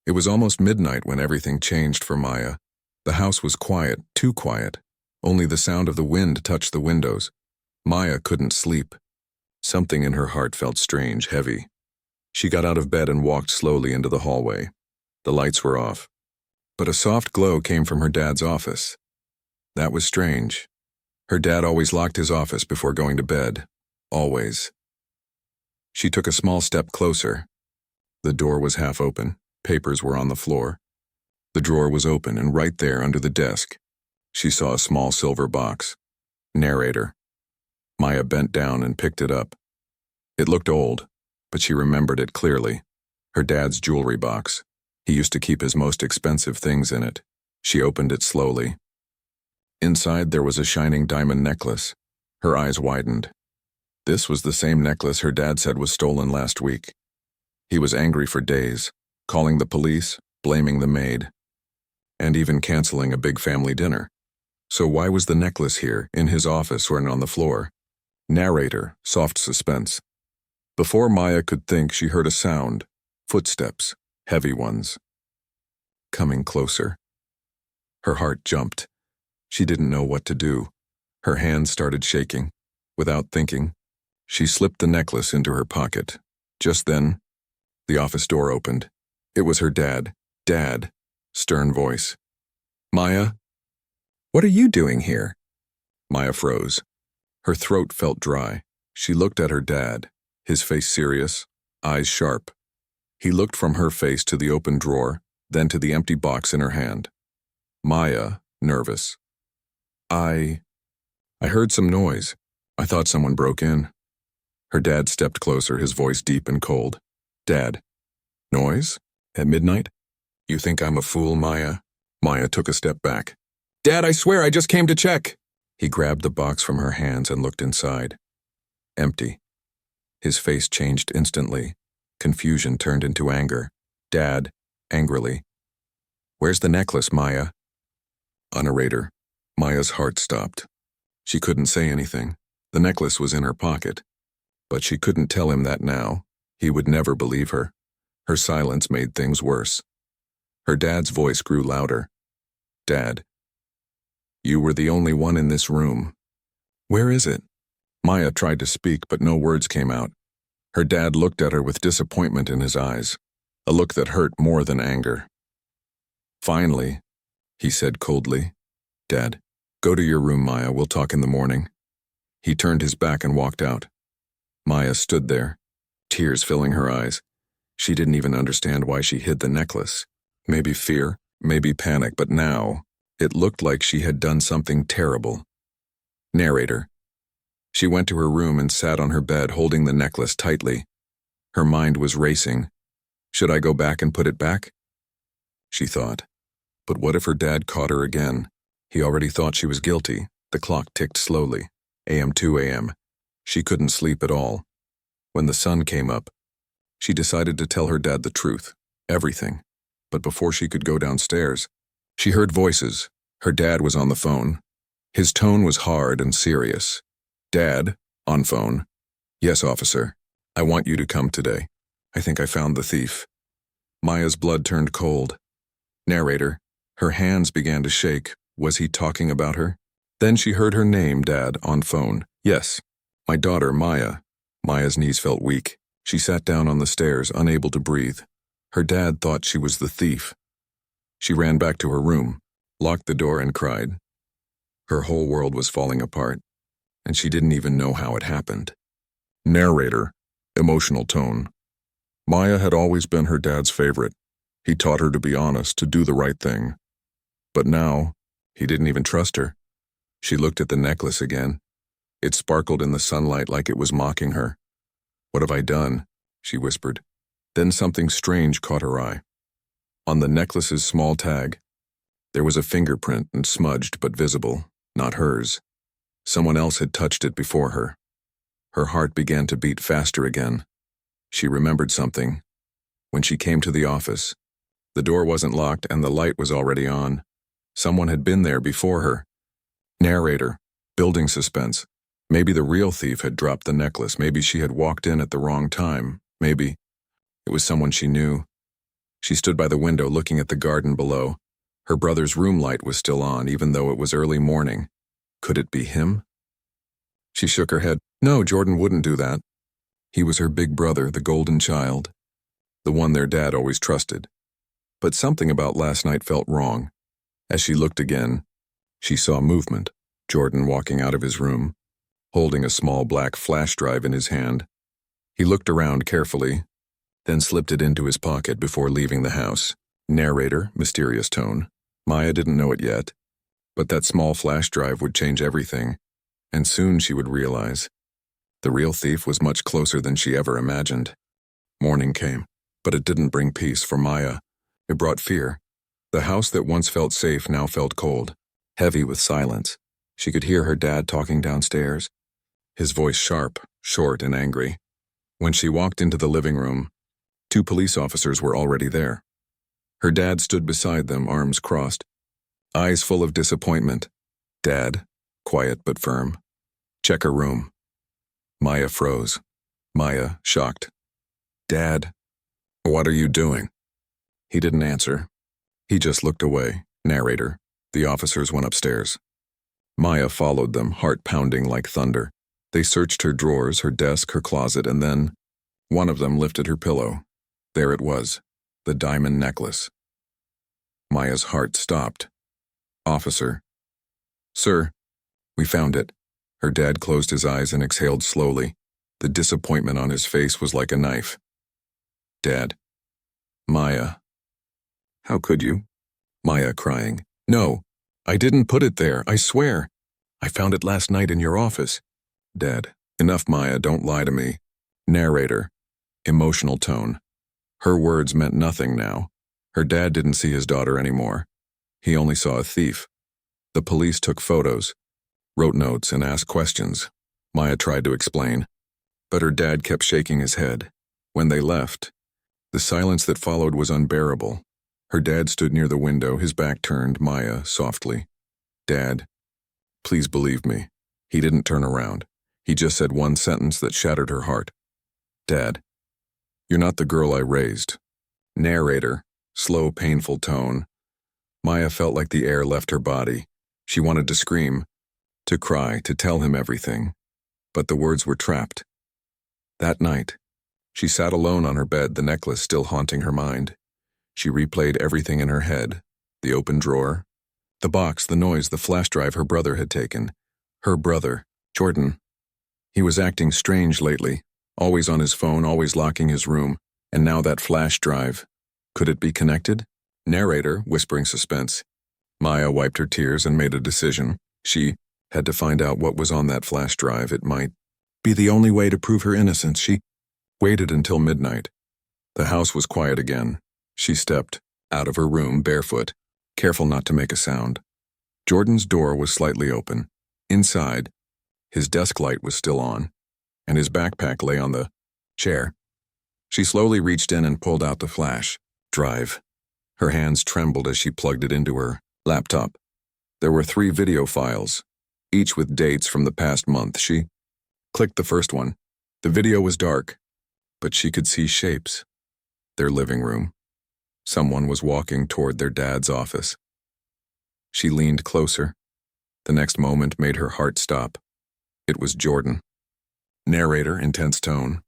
It was almost midnight when everything changed for Maya. The house was quiet, too quiet. Only the sound of the wind touched the windows. Maya couldn't sleep. Something in her heart felt strange, heavy. She got out of bed and walked slowly into the hallway. The lights were off, but a soft glow came from her dad's office. That was strange. Her dad always locked his office before going to bed. Always. She took a small step closer. The door was half open. Papers were on the floor. The drawer was open, and right there under the desk, she saw a small silver box. Narrator. Maya bent down and picked it up. It looked old, but she remembered it clearly. Her dad's jewelry box. He used to keep his most expensive things in it. She opened it slowly. Inside there was a shining diamond necklace. Her eyes widened. This was the same necklace her dad said was stolen last week. He was angry for days, calling the police, blaming the maid, and even canceling a big family dinner. So why was the necklace here, in his office or on the floor? Narrator, soft suspense. Before Maya could think, she heard a sound. Footsteps, heavy ones. Coming closer. Her heart jumped. She didn't know what to do. Her hands started shaking. Without thinking, she slipped the necklace into her pocket. Just then, the office door opened. It was her dad. Dad. Stern voice. Maya? What are you doing here? Maya froze. Her throat felt dry. She looked at her dad, his face serious, eyes sharp. He looked from her face to the open drawer, then to the empty box in her hand. Maya, nervous. I heard some noise. I thought someone broke in. Her dad stepped closer, his voice deep and cold. Dad. Noise? At midnight? You think I'm a fool, Maya? Maya took a step back. Dad, I swear I just came to check. He grabbed the box from her hands and looked inside. Empty. His face changed instantly. Confusion turned into anger. Dad, angrily. Where's the necklace, Maya? A narrator. Maya's heart stopped. She couldn't say anything. The necklace was in her pocket. But she couldn't tell him that now. He would never believe her. Her silence made things worse. Her dad's voice grew louder. Dad. You were the only one in this room. Where is it? Maya tried to speak, but no words came out. Her dad looked at her with disappointment in his eyes, a look that hurt more than anger. Finally, he said coldly, Dad, go to your room, Maya. We'll talk in the morning. He turned his back and walked out. Maya stood there, tears filling her eyes. She didn't even understand why she hid the necklace. Maybe fear, maybe panic, but now, it looked like she had done something terrible. Narrator. She went to her room and sat on her bed holding the necklace tightly. Her mind was racing. Should I go back and put it back? She thought. But what if her dad caught her again? He already thought she was guilty. The clock ticked slowly. AM 2 AM. She couldn't sleep at all. When the sun came up, she decided to tell her dad the truth. Everything. But before she could go downstairs, she heard voices. Her dad was on the phone. His tone was hard and serious. Dad, on phone. Yes, officer. I want you to come today. I think I found the thief. Maya's blood turned cold. Narrator. Her hands began to shake. Was he talking about her? Then she heard her name, Dad, on phone. Yes. My daughter, Maya. Maya's knees felt weak. She sat down on the stairs, unable to breathe. Her dad thought she was the thief. She ran back to her room, locked the door and cried. Her whole world was falling apart, and she didn't even know how it happened. Narrator. Emotional tone. Maya had always been her dad's favorite. He taught her to be honest, to do the right thing. But now, he didn't even trust her. She looked at the necklace again. It sparkled in the sunlight like it was mocking her. What have I done? She whispered. Then something strange caught her eye. On the necklace's small tag, there was a fingerprint and smudged but visible, not hers. Someone else had touched it before her. Her heart began to beat faster again. She remembered something. When she came to the office, the door wasn't locked and the light was already on. Someone had been there before her. Narrator. Building suspense. Maybe the real thief had dropped the necklace. Maybe she had walked in at the wrong time. Maybe it was someone she knew. She stood by the window looking at the garden below. Her brother's room light was still on, even though it was early morning. Could it be him? She shook her head. No, Jordan wouldn't do that. He was her big brother, the golden child, the one their dad always trusted. But something about last night felt wrong. As she looked again, she saw movement. Jordan walking out of his room, holding a small black flash drive in his hand. He looked around carefully, then slipped it into his pocket before leaving the house. Narrator, mysterious tone. Maya didn't know it yet, but that small flash drive would change everything, and soon she would realize. The real thief was much closer than she ever imagined. Morning came, but it didn't bring peace for Maya. It brought fear. The house that once felt safe now felt cold, heavy with silence. She could hear her dad talking downstairs, his voice sharp, short, and angry. When she walked into the living room, 2 police officers were already there. Her dad stood beside them, arms crossed, eyes full of disappointment. Dad, quiet but firm. Check her room. Maya froze. Maya, shocked. Dad, what are you doing? He didn't answer. He just looked away. Narrator. The officers went upstairs. Maya followed them, heart pounding like thunder. They searched her drawers, her desk, her closet, and then one of them lifted her pillow. There it was, the diamond necklace. Maya's heart stopped. Officer. Sir, we found it. Her dad closed his eyes and exhaled slowly. The disappointment on his face was like a knife. Dad. Maya. How could you? Maya crying. No, I didn't put it there, I swear. I found it last night in your office. Dad. Enough, Maya, don't lie to me. Narrator. Emotional tone. Her words meant nothing now. Her dad didn't see his daughter anymore. He only saw a thief. The police took photos, wrote notes, and asked questions. Maya tried to explain, but her dad kept shaking his head. When they left, the silence that followed was unbearable. Her dad stood near the window, his back turned. Maya, softly. Dad, please believe me. He didn't turn around. He just said one sentence that shattered her heart. Dad, you're not the girl I raised. Narrator, slow, painful tone. Maya felt like the air left her body. She wanted to scream, to cry, to tell him everything. But the words were trapped. That night, she sat alone on her bed, the necklace still haunting her mind. She replayed everything in her head. The open drawer, the box, the noise, the flash drive her brother had taken. Her brother, Jordan. He was acting strange lately, always on his phone, always locking his room. And now that flash drive. Could it be connected? Narrator, whispering suspense. Maya wiped her tears and made a decision. She had to find out what was on that flash drive. It might be the only way to prove her innocence. She waited until midnight. The house was quiet again. She stepped out of her room barefoot, careful not to make a sound. Jordan's door was slightly open. Inside, his desk light was still on, and his backpack lay on the chair. She slowly reached in and pulled out the flash drive. Her hands trembled as she plugged it into her laptop. There were 3 video files, each with dates from the past month. She clicked the first one. The video was dark, but she could see shapes. Their living room. Someone was walking toward their dad's office. She leaned closer. The next moment made her heart stop. It was Jordan. Narrator, intense tone.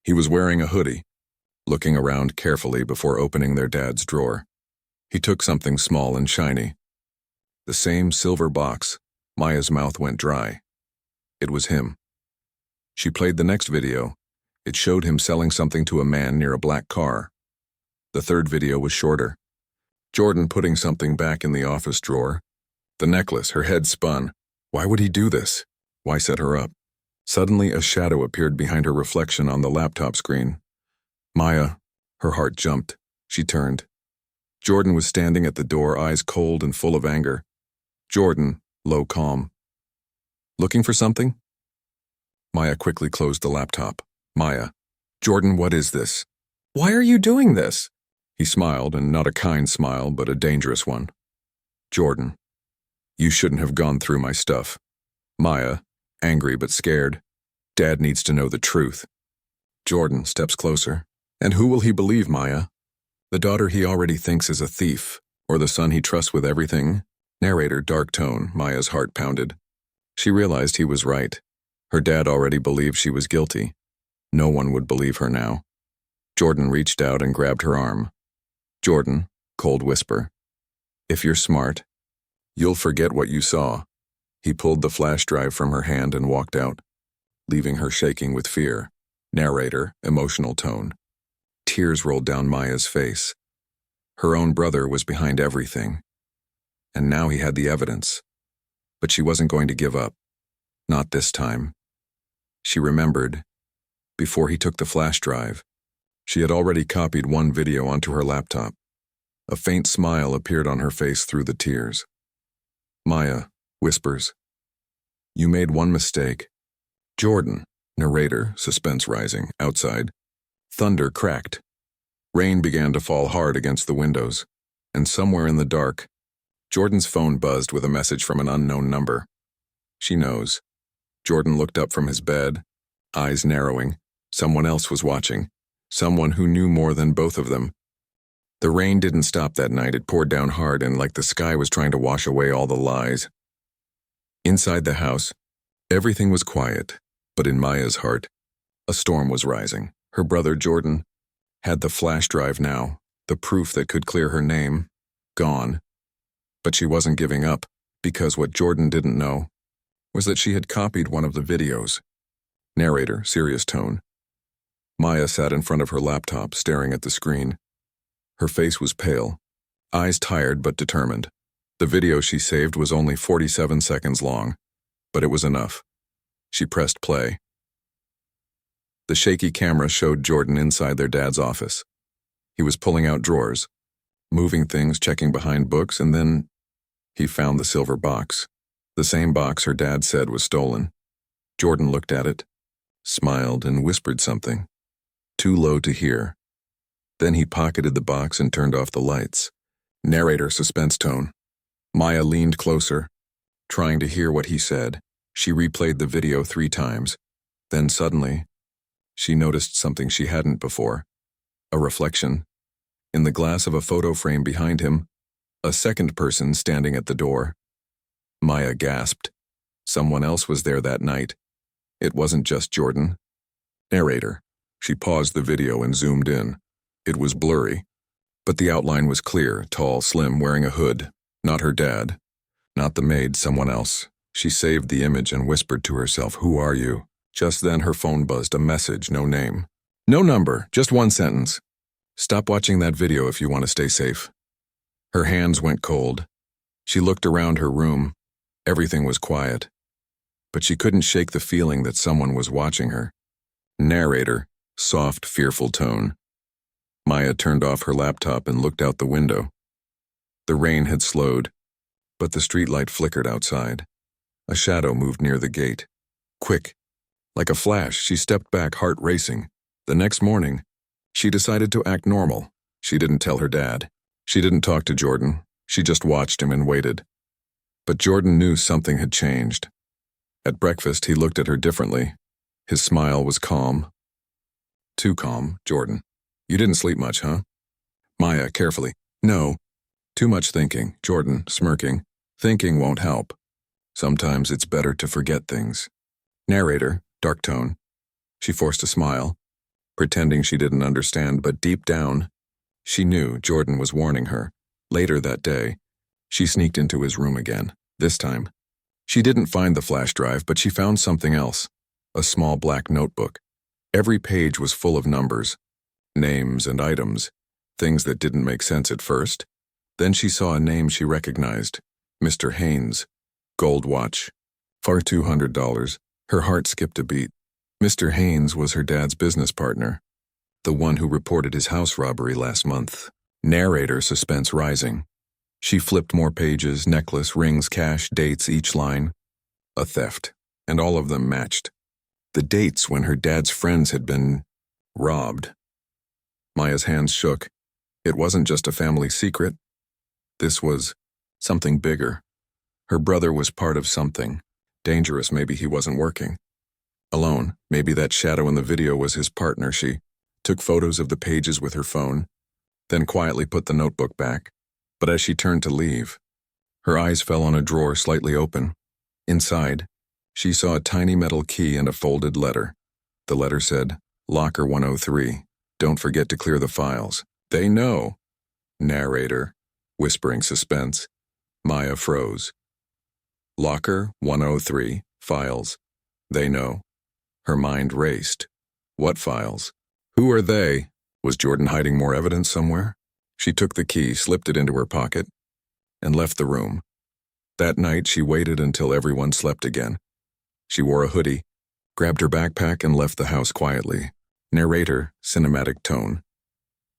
He was wearing a hoodie, looking around carefully before opening their dad's drawer. He took something small and shiny. The same silver box. Maya's mouth went dry. It was him. She played the next video. It showed him selling something to a man near a black car. The third video was shorter. Jordan putting something back in the office drawer. The necklace, her head spun. Why would he do this? Why set her up? Suddenly, a shadow appeared behind her reflection on the laptop screen. Maya, her heart jumped. She turned. Jordan was standing at the door, eyes cold and full of anger. Jordan, low, calm. Looking for something? Maya quickly closed the laptop. Maya. Jordan, what is this? Why are you doing this? He smiled, and not a kind smile, but a dangerous one. Jordan. You shouldn't have gone through my stuff. Maya, angry but scared. Dad needs to know the truth. Jordan steps closer. And who will he believe, Maya? The daughter he already thinks is a thief, or the son he trusts with everything? Narrator, dark tone. Maya's heart pounded. She realized he was right. Her dad already believed she was guilty. No one would believe her now. Jordan reached out and grabbed her arm. Jordan, cold whisper. If you're smart, you'll forget what you saw. He pulled the flash drive from her hand and walked out, leaving her shaking with fear. Narrator, emotional tone. Tears rolled down Maya's face. Her own brother was behind everything. And now he had the evidence. But she wasn't going to give up. Not this time. She remembered. Before he took the flash drive, she had already copied one video onto her laptop. A faint smile appeared on her face through the tears. Maya whispers. You made one mistake. Jordan, narrator, suspense rising, outside. Thunder cracked. Rain began to fall hard against the windows, and somewhere in the dark, Jordan's phone buzzed with a message from an unknown number. She knows. Jordan looked up from his bed, eyes narrowing. Someone else was watching. Someone who knew more than both of them. The rain didn't stop that night. It poured down hard and like the sky was trying to wash away all the lies. Inside the house, everything was quiet, but in Maya's heart, a storm was rising. Her brother Jordan had the flash drive now, the proof that could clear her name, gone. But she wasn't giving up, because what Jordan didn't know was that she had copied one of the videos. Narrator, serious tone. Maya sat in front of her laptop, staring at the screen. Her face was pale, eyes tired but determined. The video she saved was only 47 seconds long, but it was enough. She pressed play. The shaky camera showed Jordan inside their dad's office. He was pulling out drawers, moving things, checking behind books, and then he found the silver box, the same box her dad said was stolen. Jordan looked at it, smiled, and whispered something, too low to hear. Then he pocketed the box and turned off the lights. Narrator, suspense tone. Maya leaned closer, trying to hear what he said. She replayed the video 3 times. Then suddenly, she noticed something she hadn't before. A reflection. In the glass of a photo frame behind him, a second person standing at the door. Maya gasped. Someone else was there that night. It wasn't just Jordan. Narrator. She paused the video and zoomed in. It was blurry, but the outline was clear, tall, slim, wearing a hood. Not her dad. Not the maid, someone else. She saved the image and whispered to herself, "Who are you?" Just then her phone buzzed, a message, no name. No number, just one sentence. Stop watching that video if you want to stay safe. Her hands went cold. She looked around her room. Everything was quiet. But she couldn't shake the feeling that someone was watching her. Narrator, soft, fearful tone. Maya turned off her laptop and looked out the window. The rain had slowed, but the streetlight flickered outside. A shadow moved near the gate. Quick. Like a flash, she stepped back, heart racing. The next morning, she decided to act normal. She didn't tell her dad. She didn't talk to Jordan. She just watched him and waited. But Jordan knew something had changed. At breakfast, he looked at her differently. His smile was calm. Too calm, Jordan. You didn't sleep much, huh? Maya, carefully. No. Too much thinking, Jordan, smirking. Thinking won't help. Sometimes it's better to forget things. Narrator, dark tone. She forced a smile, pretending she didn't understand, but deep down, she knew Jordan was warning her. Later that day, she sneaked into his room again. This time, she didn't find the flash drive, but she found something else. A small black notebook. Every page was full of numbers, names and items, things that didn't make sense at first. Then she saw a name she recognized. Mr. Haynes. Gold watch. For $200. Her heart skipped a beat. Mr. Haynes was her dad's business partner, the one who reported his house robbery last month. Narrator, suspense rising. She flipped more pages, necklace, rings, cash, dates, each line. A theft, and all of them matched. The dates when her dad's friends had been robbed. Maya's hands shook. It wasn't just a family secret. This was something bigger. Her brother was part of something. Dangerous, maybe he wasn't working. Alone, maybe that shadow in the video was his partner. She took photos of the pages with her phone, then quietly put the notebook back. But as she turned to leave, her eyes fell on a drawer slightly open. Inside, she saw a tiny metal key and a folded letter. The letter said, "Locker 103. Don't forget to clear the files. They know." Narrator, whispering suspense. Maya froze. Locker 103, files. They know. Her mind raced. What files? Who are they? Was Jordan hiding more evidence somewhere? She took the key, slipped it into her pocket, and left the room. That night, she waited until everyone slept again. She wore a hoodie, grabbed her backpack, and left the house quietly. Narrator, cinematic tone.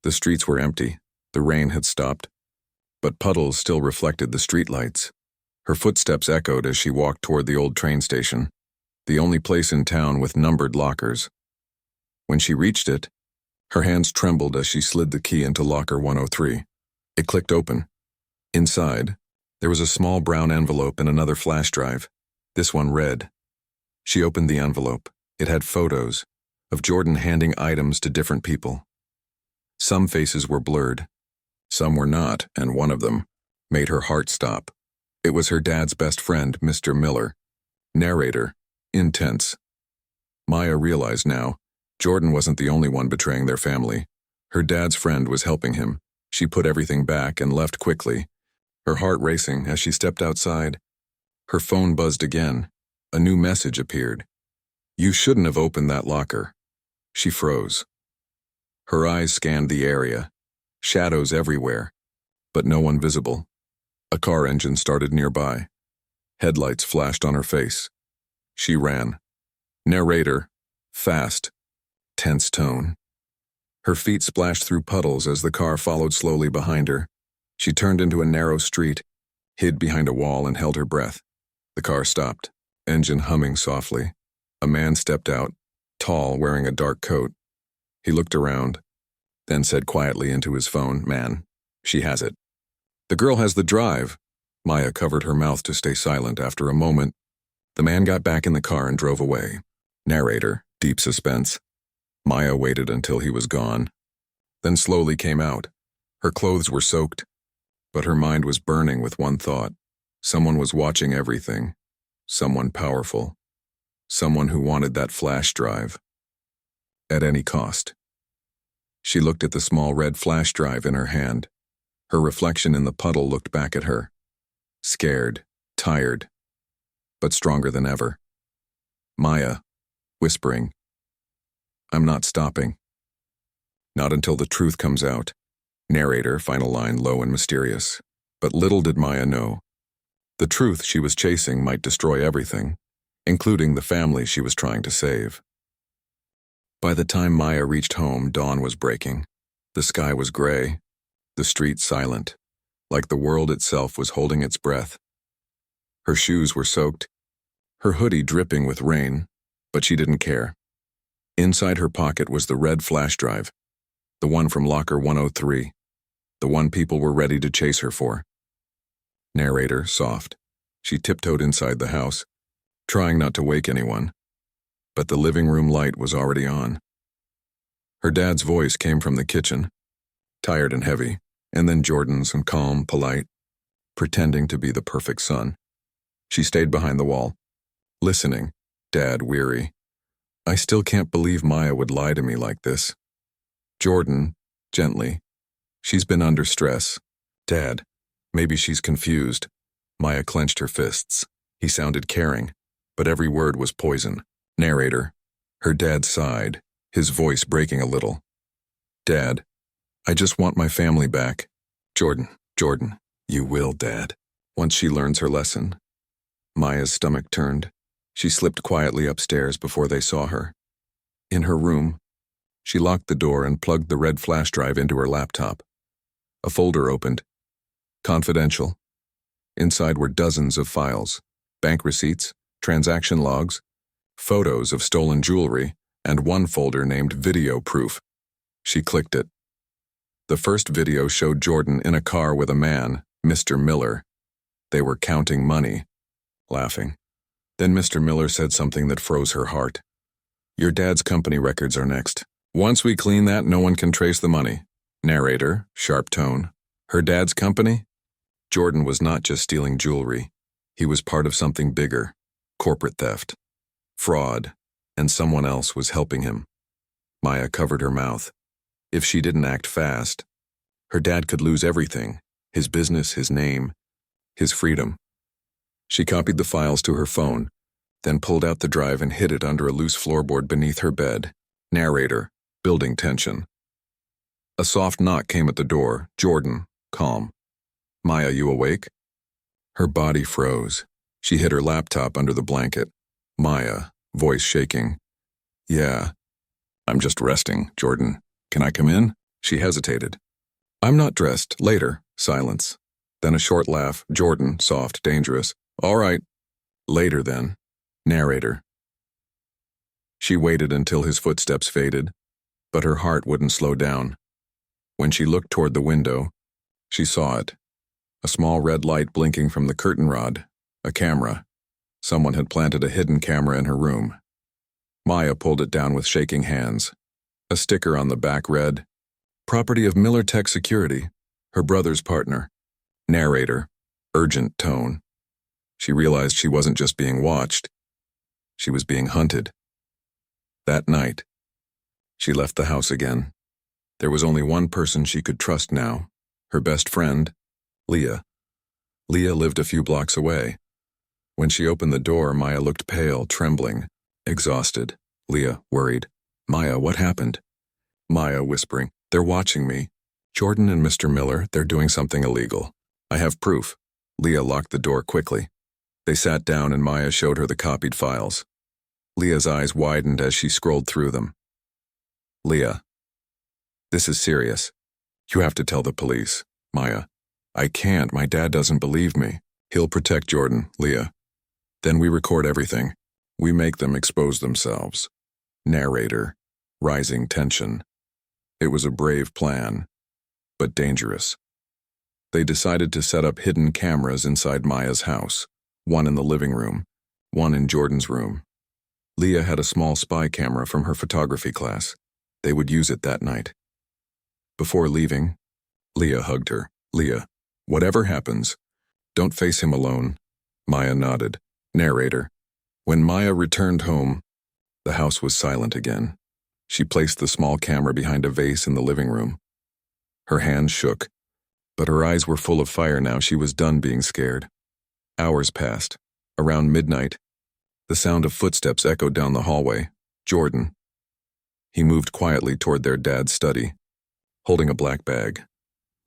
The streets were empty. The rain had stopped, but puddles still reflected the streetlights. Her footsteps echoed as she walked toward the old train station, the only place in town with numbered lockers. When she reached it, her hands trembled as she slid the key into locker 103. It clicked open. Inside, there was a small brown envelope and another flash drive. This one read. She opened the envelope. It had photos of Jordan handing items to different people. Some faces were blurred. Some were not, and one of them made her heart stop. It was her dad's best friend, Mr. Miller. Narrator, intense. Maya realized now, Jordan wasn't the only one betraying their family. Her dad's friend was helping him. She put everything back and left quickly, her heart racing as she stepped outside. Her phone buzzed again. A new message appeared. "You shouldn't have opened that locker." She froze. Her eyes scanned the area. Shadows everywhere, but no one visible. A car engine started nearby. Headlights flashed on her face. She ran. Narrator, fast, tense tone. Her feet splashed through puddles as the car followed slowly behind her. She turned into a narrow street, hid behind a wall, and held her breath. The car stopped, engine humming softly. A man stepped out, tall, wearing a dark coat. He looked around, then said quietly into his phone, "Man, she has it." "The girl has the drive." Maya covered her mouth to stay silent. After a moment, the man got back in the car and drove away. Narrator, deep suspense. Maya waited until he was gone, then slowly came out. Her clothes were soaked, but her mind was burning with one thought. Someone was watching everything. Someone powerful. Someone who wanted that flash drive. At any cost. She looked at the small red flash drive in her hand. Her reflection in the puddle looked back at her. Scared, tired, but stronger than ever. Maya, whispering, "I'm not stopping. Not until the truth comes out." Narrator, final line low and mysterious. But little did Maya know. The truth she was chasing might destroy everything, including the family she was trying to save. By the time Maya reached home, dawn was breaking. The sky was gray, the street silent, like the world itself was holding its breath. Her shoes were soaked, her hoodie dripping with rain, but she didn't care. Inside her pocket was the red flash drive, the one from locker 103, the one people were ready to chase her for. Narrator, soft. She tiptoed inside the house, trying not to wake anyone. But the living room light was already on. Her dad's voice came from the kitchen, tired and heavy, and then Jordan's, and calm, polite, pretending to be the perfect son. She stayed behind the wall, listening, Dad weary. "I still can't believe Maya would lie to me like this." Jordan, gently. "She's been under stress." "Dad, maybe she's confused." Maya clenched her fists. He sounded caring, but every word was poison. Narrator. Her dad sighed, his voice breaking a little. "Dad, I just want my family back." Jordan, you will, Dad, once she learns her lesson." Maya's stomach turned. She slipped quietly upstairs before they saw her. In her room, she locked the door and plugged the red flash drive into her laptop. A folder opened. Confidential. Inside were dozens of files, bank receipts, transaction logs, photos of stolen jewelry, and one folder named Video Proof. She clicked it. The first video showed Jordan in a car with a man, Mr. Miller. They were counting money, laughing. Then Mr. Miller said something that froze her heart. "Your dad's company records are next. Once we clean that, no one can trace the money." Narrator, sharp tone. Her dad's company? Jordan was not just stealing jewelry. He was part of something bigger. Corporate theft. Fraud. And someone else was helping him. Maya covered her mouth. If she didn't act fast, her dad could lose everything. His business, his name, his freedom. She copied the files to her phone, then pulled out the drive and hid it under a loose floorboard beneath her bed. Narrator, building tension. A soft knock came at the door. Jordan, calm. Maya, you awake? Her body froze. She hid her laptop under the blanket. Maya, voice shaking. Yeah. I'm just resting, Jordan. Can I come in? She hesitated. I'm not dressed. Later. Silence. Then a short laugh. Jordan, soft, dangerous. All right. Later then. Narrator. She waited until his footsteps faded, but her heart wouldn't slow down. When she looked toward the window, she saw it. A small red light blinking from the curtain rod. A camera. Someone had planted a hidden camera in her room. Maya pulled it down with shaking hands. A sticker on the back read, Property of Miller Tech Security, her brother's partner. Narrator, urgent tone. She realized she wasn't just being watched. She was being hunted. That night, she left the house again. There was only one person she could trust now, her best friend, Leah. Leah lived a few blocks away. When she opened the door, Maya looked pale, trembling, exhausted. Leah, worried. Maya, what happened? Maya, whispering, They're watching me. Jordan and Mr. Miller, they're doing something illegal. I have proof. Leah locked the door quickly. They sat down and Maya showed her the copied files. Leah's eyes widened as she scrolled through them. Leah, this is serious. You have to tell the police. Maya, I can't. My dad doesn't believe me. He'll protect Jordan, Leah. Then we record everything. We make them expose themselves. Narrator, rising tension. It was a brave plan, but dangerous. They decided to set up hidden cameras inside Maya's house, one in the living room, one in Jordan's room. Leah had a small spy camera from her photography class. They would use it that night. Before leaving, Leah hugged her. Leah, whatever happens, don't face him alone. Maya nodded. Narrator. When Maya returned home, the house was silent again. She placed the small camera behind a vase in the living room. Her hands shook, but her eyes were full of fire now. She was done being scared. Hours passed. Around midnight, the sound of footsteps echoed down the hallway. Jordan. He moved quietly toward their dad's study, holding a black bag.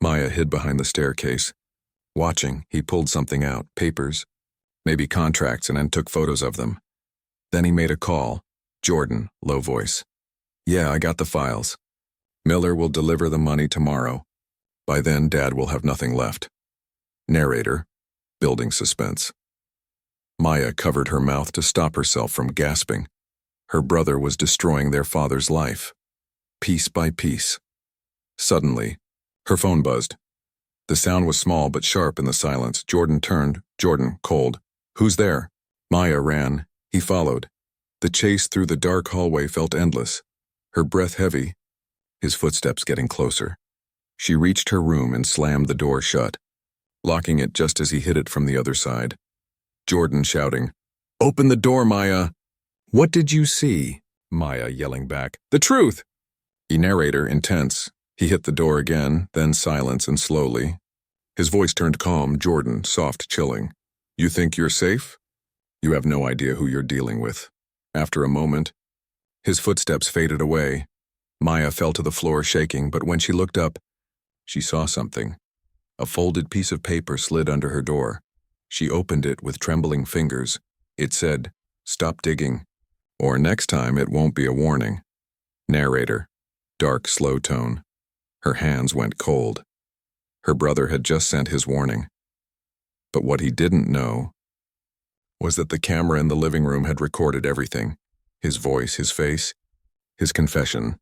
Maya hid behind the staircase. Watching, he pulled something out, papers, maybe contracts, and then took photos of them. Then he made a call. Jordan, low voice. Yeah, I got the files. Miller will deliver the money tomorrow. By then, Dad will have nothing left. Narrator, building suspense. Maya covered her mouth to stop herself from gasping. Her brother was destroying their father's life, piece by piece. Suddenly, her phone buzzed. The sound was small but sharp in the silence. Jordan turned. Jordan, cold. Who's there? Maya ran. He followed. The chase through the dark hallway felt endless, her breath heavy, his footsteps getting closer. She reached her room and slammed the door shut, locking it just as he hit it from the other side. Jordan shouting, Open the door, Maya! What did you see? Maya yelling back, The truth! The narrator, intense. He hit the door again, then silence and slowly. His voice turned calm. Jordan, soft, chilling. You think you're safe? You have no idea who you're dealing with. After a moment, his footsteps faded away. Maya fell to the floor shaking, but when she looked up, she saw something. A folded piece of paper slid under her door. She opened it with trembling fingers. It said, Stop digging, or next time it won't be a warning. Narrator, dark, slow tone. Her hands went cold. Her brother had just sent his warning. But what he didn't know was that the camera in the living room had recorded everything. His voice, his face, his confession.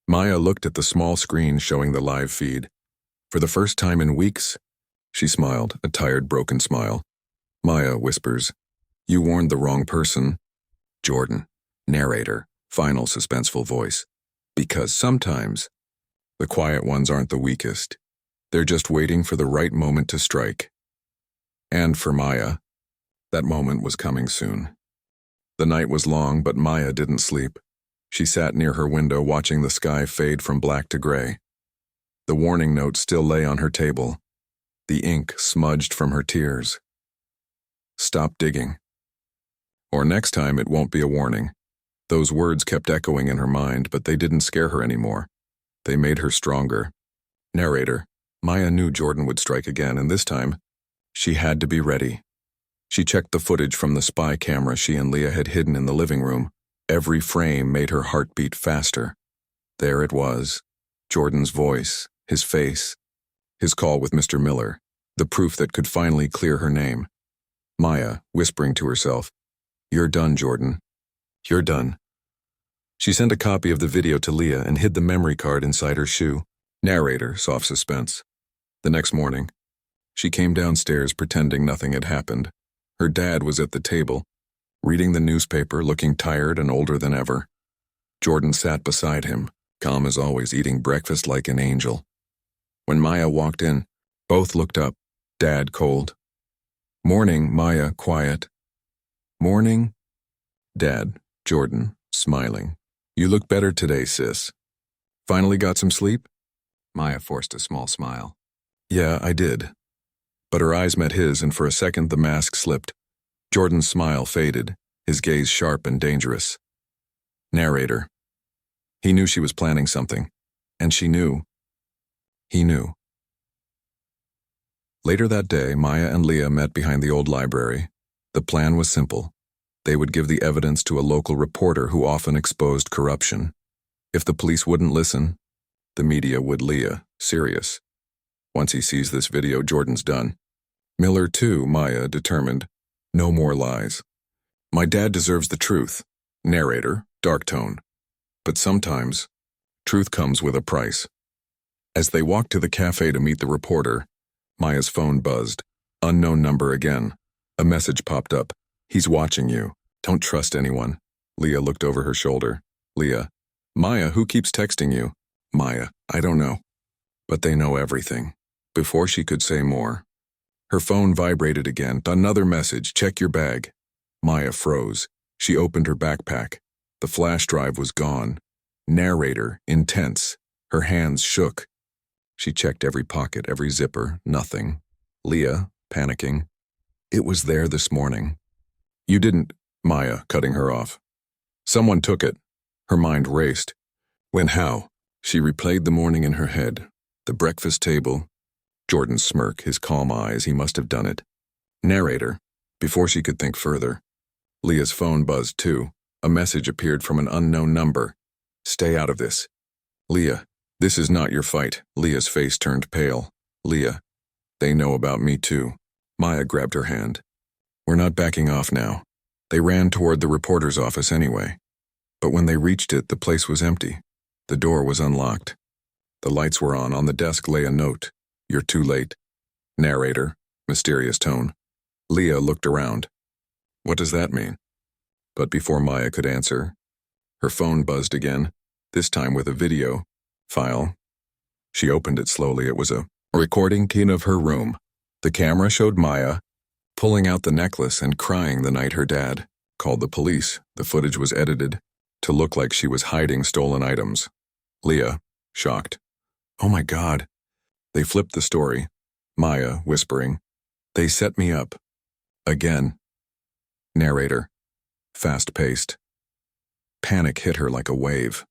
Maya looked at the small screen showing the live feed. For the first time in weeks, she smiled, a tired, broken smile. Maya whispers, You warned the wrong person. Jordan, narrator, final suspenseful voice. Because sometimes, The quiet ones aren't the weakest. They're just waiting for the right moment to strike. And for Maya, that moment was coming soon. The night was long, but Maya didn't sleep. She sat near her window watching the sky fade from black to gray. The warning note still lay on her table, the ink smudged from her tears. Stop digging. Or next time it won't be a warning. Those words kept echoing in her mind, but they didn't scare her anymore. They made her stronger. Narrator. Maya knew Jordan would strike again, and this time, she had to be ready. She checked the footage from the spy camera she and Leah had hidden in the living room. Every frame made her heart beat faster. There it was. Jordan's voice, his face, his call with Mr. Miller, the proof that could finally clear her name. Maya, whispering to herself, "You're done, Jordan. You're done." She sent a copy of the video to Leah and hid the memory card inside her shoe. Narrator, soft suspense. The next morning, she came downstairs pretending nothing had happened. Her dad was at the table, reading the newspaper, looking tired and older than ever. Jordan sat beside him, calm as always, eating breakfast like an angel. When Maya walked in, both looked up, Dad cold. "Morning, Maya, quiet." "Morning." Dad, Jordan, smiling. "You look better today, sis. Finally got some sleep?" Maya forced a small smile. "Yeah, I did." But her eyes met his, and for a second the mask slipped. Jordan's smile faded, his gaze sharp and dangerous. Narrator. He knew she was planning something, and she knew. He knew. Later that day, Maya and Leah met behind the old library. The plan was simple. They would give the evidence to a local reporter who often exposed corruption. If the police wouldn't listen, the media would. Leah, serious. Once he sees this video, Jordan's done. Miller too, Maya, determined. No more lies. My dad deserves the truth. Narrator, dark tone. But sometimes, truth comes with a price. As they walked to the cafe to meet the reporter, Maya's phone buzzed. Unknown number again. A message popped up. "He's watching you. Don't trust anyone." Leah looked over her shoulder. Leah. "Maya, who keeps texting you?" Maya. "I don't know. But they know everything." Before she could say more, her phone vibrated again. Another message. "Check your bag." Maya froze. She opened her backpack. The flash drive was gone. Narrator, intense. Her hands shook. She checked every pocket, every zipper. Nothing. Leah, panicking. "It was there this morning." "You didn't," Maya, cutting her off. "Someone took it." Her mind raced. When, how? She replayed the morning in her head. The breakfast table. Jordan's smirk, his calm eyes, he must have done it. Narrator. Before she could think further, Leah's phone buzzed too. A message appeared from an unknown number. "Stay out of this." Leah. "This is not your fight." Leah's face turned pale. Leah. "They know about me too." Maya grabbed her hand. "We're not backing off now." They ran toward the reporter's office anyway. But when they reached it, the place was empty. The door was unlocked. The lights were on. On the desk lay a note. "You're too late." Narrator, mysterious tone. Leah looked around. "What does that mean?" But before Maya could answer, her phone buzzed again, this time with a video file. She opened it slowly. It was a recording key of her room. The camera showed Maya pulling out the necklace and crying the night her dad called the police. The footage was edited to look like she was hiding stolen items. Leah, shocked. "Oh my God." They flipped the story. Maya, whispering. "They set me up. Again." Narrator, fast-paced. Panic hit her like a wave.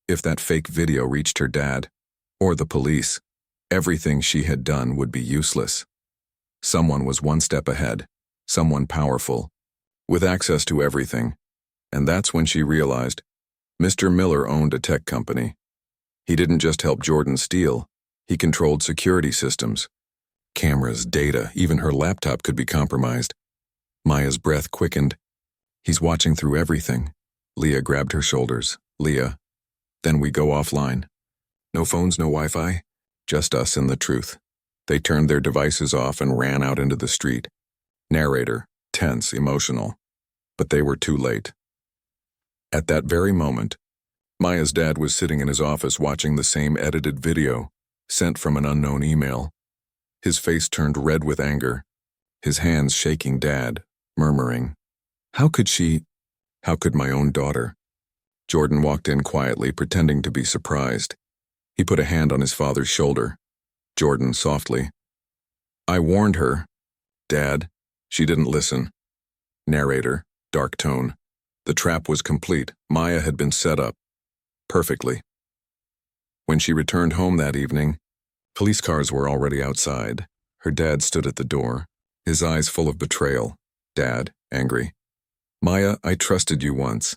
If that fake video reached her dad, or the police, everything she had done would be useless. Someone was one step ahead, someone powerful, with access to everything. And that's when she realized Mr. Miller owned a tech company. He didn't just help Jordan steal, he controlled security systems. Cameras, data, even her laptop could be compromised. Maya's breath quickened. He's watching through everything. Leah grabbed her shoulders. Leah. Then we go offline. No phones, no Wi-Fi, just us and the truth. They turned their devices off and ran out into the street. Narrator, tense, emotional. But they were too late. At that very moment, Maya's dad was sitting in his office watching the same edited video, sent from an unknown email. His face turned red with anger, his hands shaking. Dad, murmuring, "How could she? How could my own daughter?" Jordan walked in quietly, pretending to be surprised. He put a hand on his father's shoulder. Jordan, softly, "I warned her." "Dad." She didn't listen. Narrator, dark tone. The trap was complete. Maya had been set up. Perfectly. When she returned home that evening, police cars were already outside. Her dad stood at the door, his eyes full of betrayal. Dad, angry. "Maya, I trusted you once."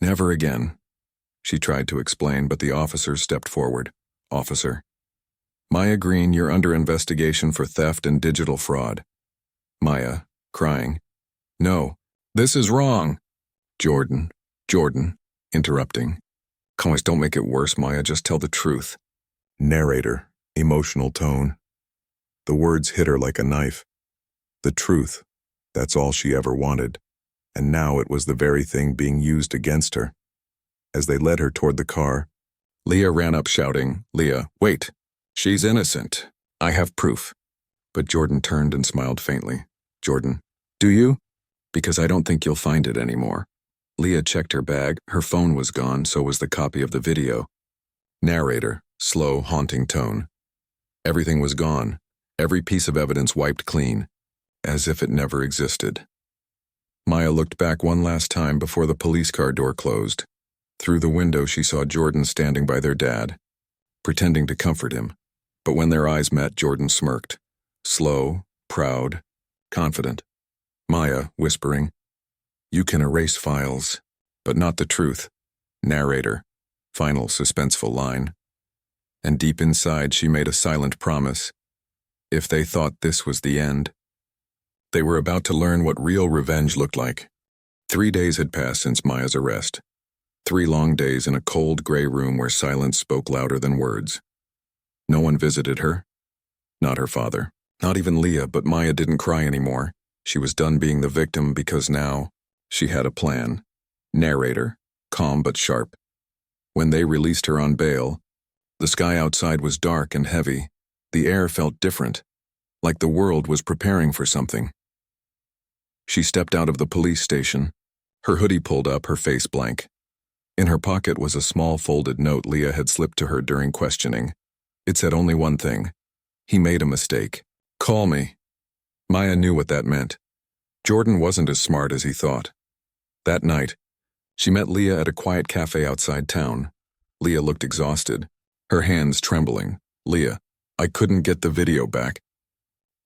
"Never again." She tried to explain, but the officer stepped forward. "Officer." "Maya Green, you're under investigation for theft and digital fraud." Maya, crying. "No, this is wrong." Jordan, interrupting. "Comments don't make it worse, Maya, just tell the truth." Narrator, emotional tone. The words hit her like a knife. The truth, that's all she ever wanted. And now it was the very thing being used against her. As they led her toward the car, Leah ran up shouting, "Leah, wait! She's innocent. I have proof." But Jordan turned and smiled faintly. "Jordan, do you? Because I don't think you'll find it anymore." Leah checked her bag. Her phone was gone, so was the copy of the video. Narrator, slow, haunting tone. Everything was gone. Every piece of evidence wiped clean, as if it never existed. Maya looked back one last time before the police car door closed. Through the window she saw Jordan standing by their dad, pretending to comfort him. But when their eyes met, Jordan smirked. Slow, proud, confident. Maya, whispering, "You can erase files, but not the truth." Narrator, final suspenseful line. And deep inside she made a silent promise. If they thought this was the end, they were about to learn what real revenge looked like. 3 days had passed since Maya's arrest. 3 long days in a cold, gray room where silence spoke louder than words. No one visited her. Not her father. Not even Leah, but Maya didn't cry anymore. She was done being the victim because now she had a plan. Narrator, calm but sharp. When they released her on bail, the sky outside was dark and heavy. The air felt different, like the world was preparing for something. She stepped out of the police station, her hoodie pulled up, her face blank. In her pocket was a small folded note Leah had slipped to her during questioning. It said only one thing. He made a mistake. Call me. Maya knew what that meant. Jordan wasn't as smart as he thought. That night, she met Leah at a quiet cafe outside town. Leah looked exhausted, her hands trembling. "Leah, I couldn't get the video back,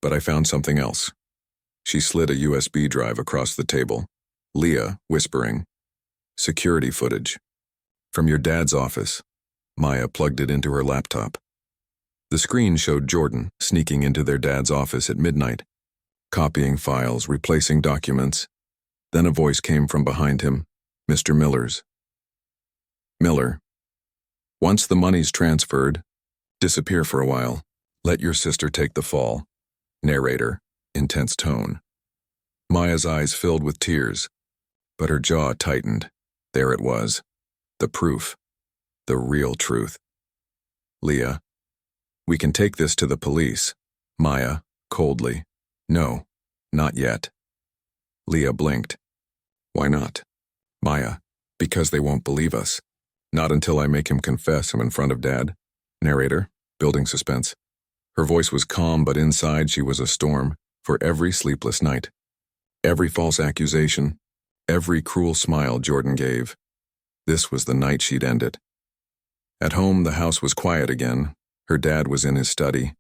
but I found something else." She slid a USB drive across the table. Leah, whispering, "Security footage. From your dad's office." Maya plugged it into her laptop. The screen showed Jordan sneaking into their dad's office at midnight, copying files, replacing documents. Then a voice came from behind him, Mr. Miller's. "Miller, once the money's transferred, disappear for a while. Let your sister take the fall." Narrator, intense tone. Maya's eyes filled with tears, but her jaw tightened. There it was. The proof. The real truth. "Leah, we can take this to the police." Maya, coldly. "No, not yet." Leah blinked. "Why not?" Maya, "Because they won't believe us. Not until I make him confess I'm in front of Dad." Narrator, building suspense. Her voice was calm, but inside she was a storm. For every sleepless night, every false accusation, every cruel smile Jordan gave, this was the night she'd end it. At home, the house was quiet again. Her dad was in his study.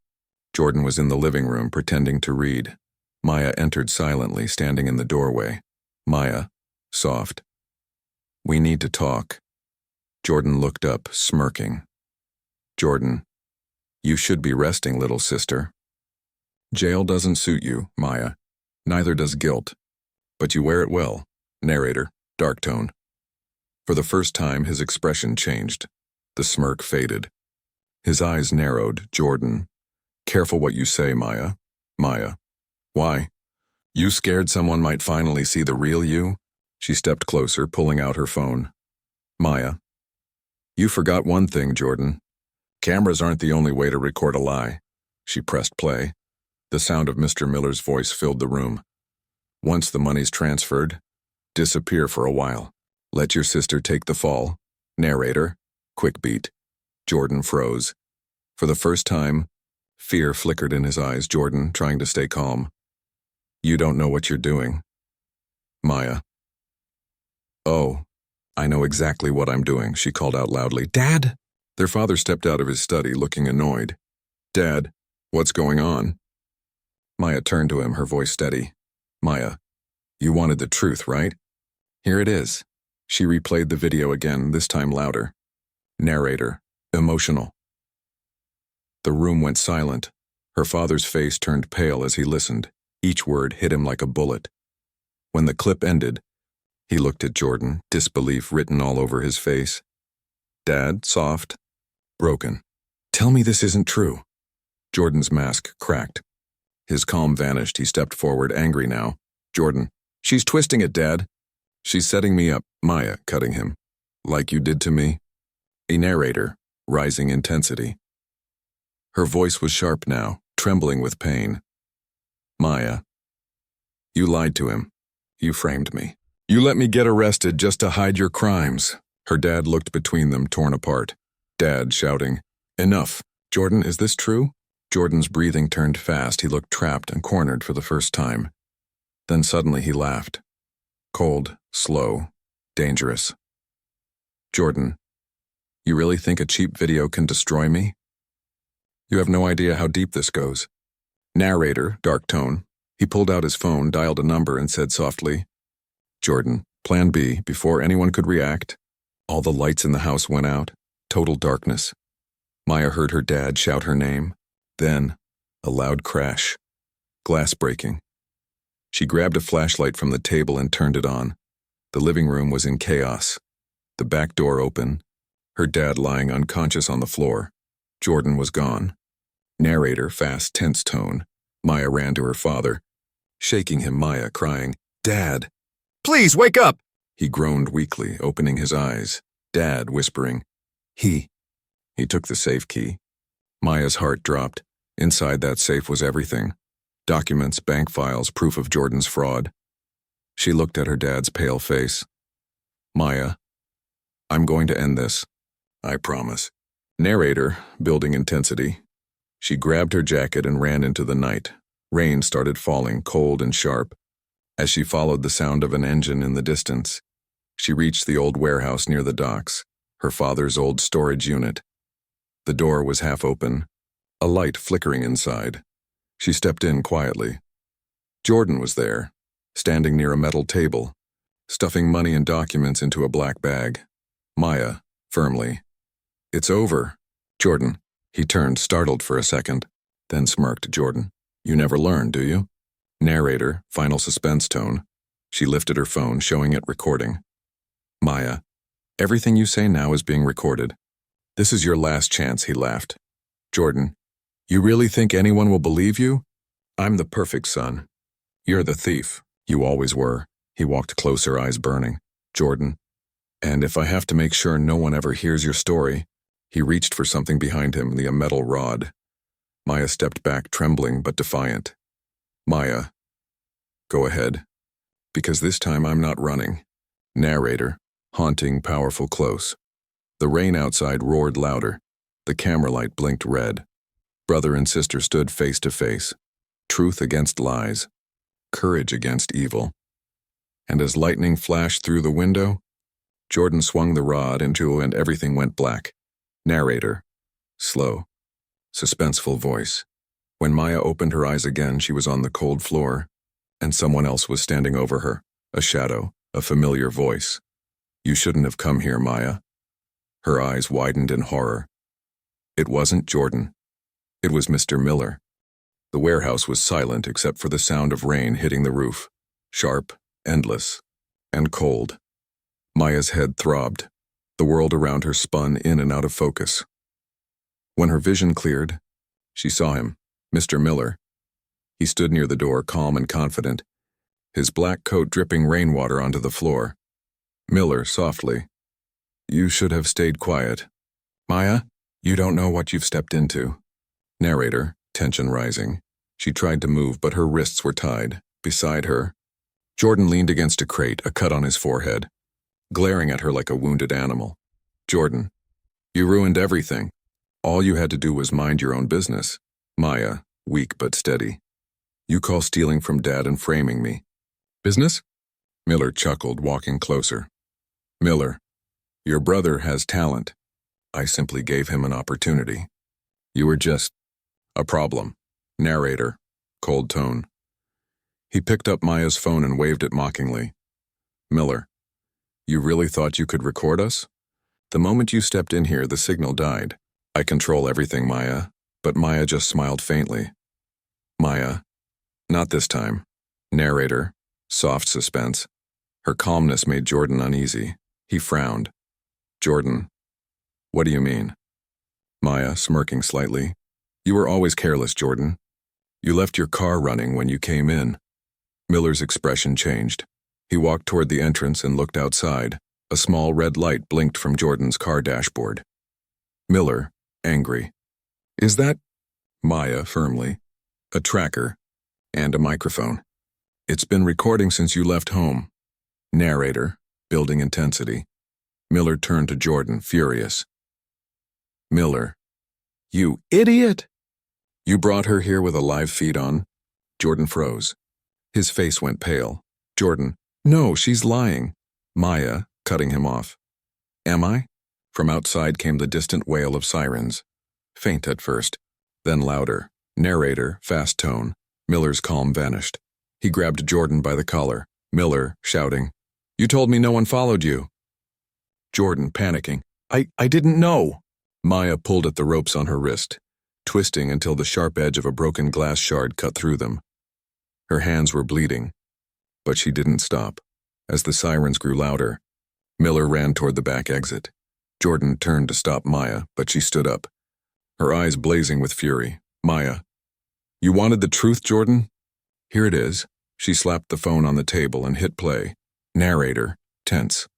Jordan was in the living room, pretending to read. Maya entered silently, standing in the doorway. Maya, soft. "We need to talk." Jordan looked up, smirking. "Jordan, you should be resting, little sister. Jail doesn't suit you, Maya. Neither does guilt. But you wear it well." Narrator, dark tone. For the first time, his expression changed. The smirk faded. His eyes narrowed. "Jordan, careful what you say, Maya." Maya, "Why? You scared someone might finally see the real you?" She stepped closer, pulling out her phone. Maya, You forgot one thing, Jordan. Cameras aren't the only way to record a lie. She pressed play. The sound of Mr. Miller's voice filled the room. Once the money's transferred, disappear for a while. Let your sister take the fall. Narrator. Quick beat. Jordan froze. For the first time, fear flickered in his eyes. Jordan, trying to stay calm. You don't know what you're doing. Maya. Oh, I know exactly what I'm doing, she called out loudly. Dad! Their father stepped out of his study, looking annoyed. Dad, what's going on? Maya turned to him, her voice steady. Maya, you wanted the truth, right? Here it is. She replayed the video again, this time louder. Narrator. Emotional. The room went silent. Her father's face turned pale as he listened. Each word hit him like a bullet. When the clip ended, he looked at Jordan, disbelief written all over his face. Dad, soft, broken. Tell me this isn't true. Jordan's mask cracked. His calm vanished. He stepped forward, angry now. Jordan, she's twisting it, Dad. She's setting me up. Maya, cutting him. Like you did to me. A narrator, rising intensity. Her voice was sharp now, trembling with pain. Maya, you lied to him. You framed me. You let me get arrested just to hide your crimes. Her dad looked between them, torn apart. Dad shouting, Enough. Jordan, is this true? Jordan's breathing turned fast. He looked trapped and cornered for the first time. Then suddenly he laughed. Cold, slow, dangerous. Jordan, you really think a cheap video can destroy me? You have no idea how deep this goes. Narrator, dark tone. He pulled out his phone, dialed a number, and said softly, Jordan, plan B, before anyone could react. All the lights in the house went out. Total darkness. Maya heard her dad shout her name. Then, a loud crash. Glass breaking. She grabbed a flashlight from the table and turned it on. The living room was in chaos. The back door open. Her dad lying unconscious on the floor. Jordan was gone. Narrator, fast, tense tone. Maya ran to her father, shaking him. Maya crying, Dad! Please, wake up! He groaned weakly, opening his eyes. Dad whispering, He took the safe key. Maya's heart dropped. Inside that safe was everything. Documents, bank files, proof of Jordan's fraud. She looked at her dad's pale face. Maya, I'm going to end this. I promise. Narrator, building intensity. She grabbed her jacket and ran into the night. Rain started falling, cold and sharp. As she followed the sound of an engine in the distance, she reached the old warehouse near the docks, her father's old storage unit. The door was half open, a light flickering inside. She stepped in quietly. Jordan was there, standing near a metal table, stuffing money and documents into a black bag. Maya, firmly. It's over. Jordan. He turned, startled for a second, then smirked. Jordan, you never learn, do you? Narrator, final suspense tone. She lifted her phone, showing it recording. Maya, everything you say now is being recorded. This is your last chance, he laughed. Jordan, you really think anyone will believe you? I'm the perfect son. You're the thief. You always were. He walked closer, eyes burning. Jordan, and if I have to make sure no one ever hears your story. He reached for something behind him, a metal rod. Maya stepped back, trembling but defiant. Maya, go ahead. Because this time I'm not running. Narrator, haunting, powerful, close. The rain outside roared louder. The camera light blinked red. Brother and sister stood face to face. Truth against lies. Courage against evil. And as lightning flashed through the window, Jordan swung the rod into and everything went black. Narrator, slow, suspenseful voice. When Maya opened her eyes again, she was on the cold floor, and someone else was standing over her, a shadow, a familiar voice. You shouldn't have come here, Maya. Her eyes widened in horror. It wasn't Jordan. It was Mr. Miller. The warehouse was silent except for the sound of rain hitting the roof, sharp, endless, and cold. Maya's head throbbed. The world around her spun in and out of focus. When her vision cleared, she saw him, Mr. Miller. He stood near the door, calm and confident, his black coat dripping rainwater onto the floor. Miller, softly. You should have stayed quiet. Maya, you don't know what you've stepped into. Narrator, tension rising. She tried to move, but her wrists were tied. Beside her, Jordan leaned against a crate, a cut on his forehead, glaring at her like a wounded animal. Jordan, you ruined everything. All you had to do was mind your own business. Maya, weak but steady. You call stealing from Dad and framing me. Business? Miller chuckled, walking closer. Miller, your brother has talent. I simply gave him an opportunity. You were just a problem. Narrator, cold tone. He picked up Maya's phone and waved it mockingly. Miller, you really thought you could record us? The moment you stepped in here, the signal died. I control everything, Maya, but Maya just smiled faintly. Maya, not this time. Narrator, soft suspense. Her calmness made Jordan uneasy. He frowned. Jordan, what do you mean? Maya, smirking slightly. You were always careless, Jordan. You left your car running when you came in. Miller's expression changed. He walked toward the entrance and looked outside. A small red light blinked from Jordan's car dashboard. Miller, angry. Is that? Maya, firmly. A tracker. And a microphone. It's been recording since you left home. Narrator, building intensity. Miller turned to Jordan, furious. Miller. You idiot! You brought her here with a live feed on? Jordan froze. His face went pale. Jordan. No, she's lying. Maya, cutting him off. Am I? From outside came the distant wail of sirens. Faint at first, then louder. Narrator, fast tone. Miller's calm vanished. He grabbed Jordan by the collar. Miller, shouting. You told me no one followed you. Jordan, panicking. I didn't know. Maya pulled at the ropes on her wrist, twisting until the sharp edge of a broken glass shard cut through them. Her hands were bleeding, but she didn't stop. As the sirens grew louder, Miller ran toward the back exit. Jordan turned to stop Maya, but she stood up, her eyes blazing with fury. Maya, you wanted the truth, Jordan? Here it is. She slapped the phone on the table and hit play. Narrator, tense.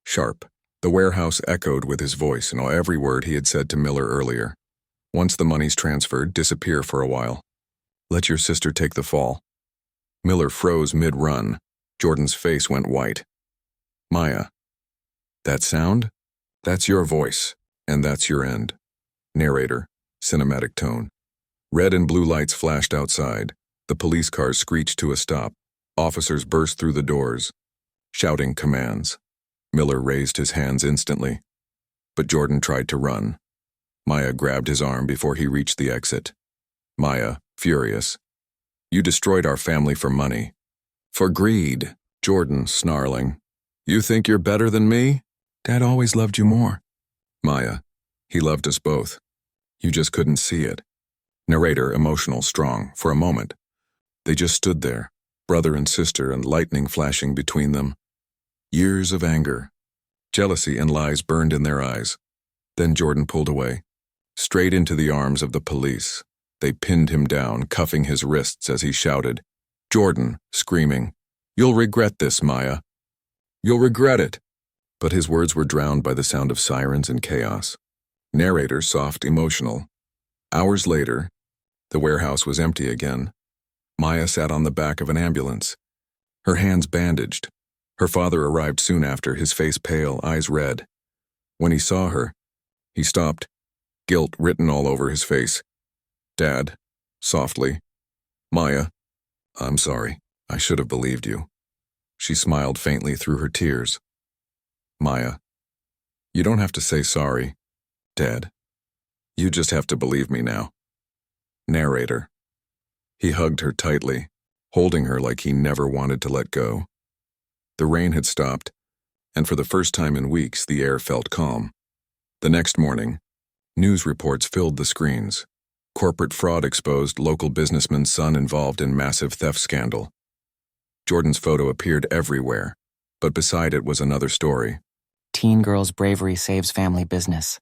Sharp. The warehouse echoed with his voice and every word he had said to Miller earlier. Once the money's transferred, disappear for a while. Let your sister take the fall. Miller froze mid-run. Jordan's face went white. Maya. That sound? That's your voice, and that's your end. Narrator, cinematic tone. Red and blue lights flashed outside. The police cars screeched to a stop. Officers burst through the doors, shouting commands. Miller raised his hands instantly, but Jordan tried to run. Maya grabbed his arm before he reached the exit. Maya, furious. You destroyed our family for money. For greed. Jordan, snarling. You think you're better than me? Dad always loved you more. Maya, he loved us both. You just couldn't see it. Narrator, emotional, strong, for a moment. They just stood there, brother and sister, and lightning flashing between them. Years of anger. Jealousy and lies burned in their eyes. Then Jordan pulled away, straight into the arms of the police. They pinned him down, cuffing his wrists as he shouted. Jordan, screaming, You'll regret this, Maya. You'll regret it. But his words were drowned by the sound of sirens and chaos. Narrator, soft, emotional. Hours later, the warehouse was empty again. Maya sat on the back of an ambulance, her hands bandaged. Her father arrived soon after, his face pale, eyes red. When he saw her, he stopped, guilt written all over his face. Dad, softly. Maya, I'm sorry. I should have believed you. She smiled faintly through her tears. Maya, you don't have to say sorry, Dad. You just have to believe me now. Narrator. He hugged her tightly, holding her like he never wanted to let go. The rain had stopped, and for the first time in weeks, the air felt calm. The next morning, news reports filled the screens. Corporate fraud exposed, local businessman's son involved in massive theft scandal. Jordan's photo appeared everywhere, but beside it was another story. Teen girl's bravery saves family business.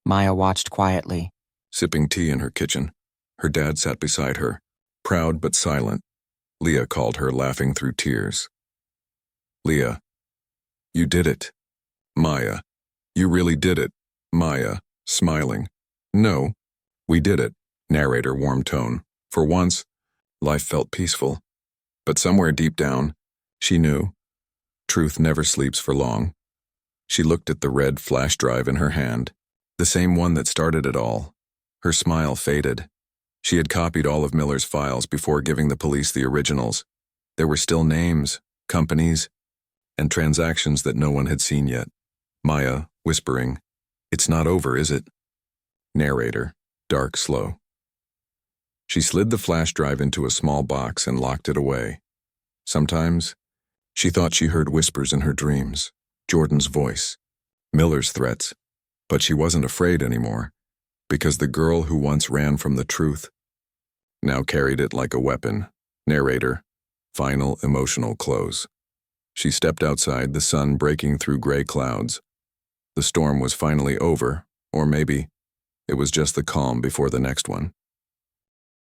Maya watched quietly. Sipping tea in her kitchen, her dad sat beside her, proud but silent. Leah called her, laughing through tears. Leah, you did it. Maya, You really did it. Maya, smiling. No, we did it. Narrator, warm tone. For once, life felt peaceful. But somewhere deep down, she knew. Truth never sleeps for long. She looked at the red flash drive in her hand, the same one that started it all. Her smile faded. She had copied all of Miller's files before giving the police the originals. There were still names, companies, and transactions that no one had seen yet. Maya, whispering, "It's not over, is it?" Narrator, dark, slow. She slid the flash drive into a small box and locked it away. Sometimes, she thought she heard whispers in her dreams, Jordan's voice, Miller's threats, but she wasn't afraid anymore, because the girl who once ran from the truth now carried it like a weapon. Narrator, final emotional close. She stepped outside, the sun breaking through gray clouds. The storm was finally over, or maybe it was just the calm before the next one.